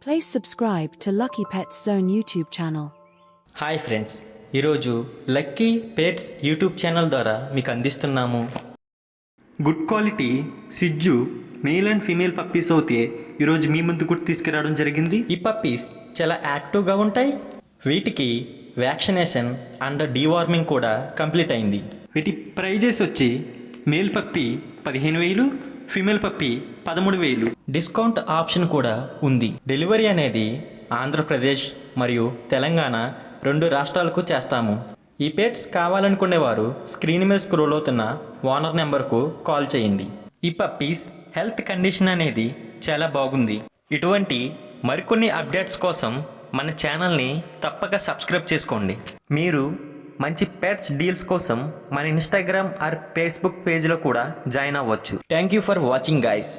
Please subscribe to Lucky Pets Zone YouTube channel. Hi friends, ఈరోజు lucky pets YouTube channel ద్వారా మీకు అందిస్తున్నాము good quality సిజ్జు male and female puppies అయితే ఈరోజు మీ ముందుకు తీసుకురావడం జరిగింది. ఈ పప్పీస్ చాలా యాక్టివ్గా ఉంటాయి. వీటికి వ్యాక్సినేషన్ అండ్ డీవార్మింగ్ కూడా కంప్లీట్ అయింది. వీటి ప్రైజెస్ వచ్చి male puppy 15,000, female puppy 13,000. Discount option కూడా ఉంది. డెలివరీ అనేది ఆంధ్రప్రదేశ్ మరియు తెలంగాణ 2 రాష్ట్రాలకు చేస్తాము. ఈ పెట్స్ కావాలనుకునేవారు స్క్రీన్ మీద స్క్రోల్ అవుతున్న ఓనర్ నెంబర్కు కాల్ చేయండి. ఈ పప్పీస్ హెల్త్ కండిషన్ అనేది చాలా బాగుంది. ఇటువంటి మరికొన్ని అప్డేట్స్ కోసం మన ఛానల్ని తప్పక సబ్స్క్రైబ్ చేసుకోండి. మీరు మంచి పెట్స్ డీల్స్ కోసం మన ఇన్స్టాగ్రామ్ ఆర్ ఫేస్బుక్ పేజ్లో కూడా జాయిన్ అవ్వచ్చు. Thank you for watching guys.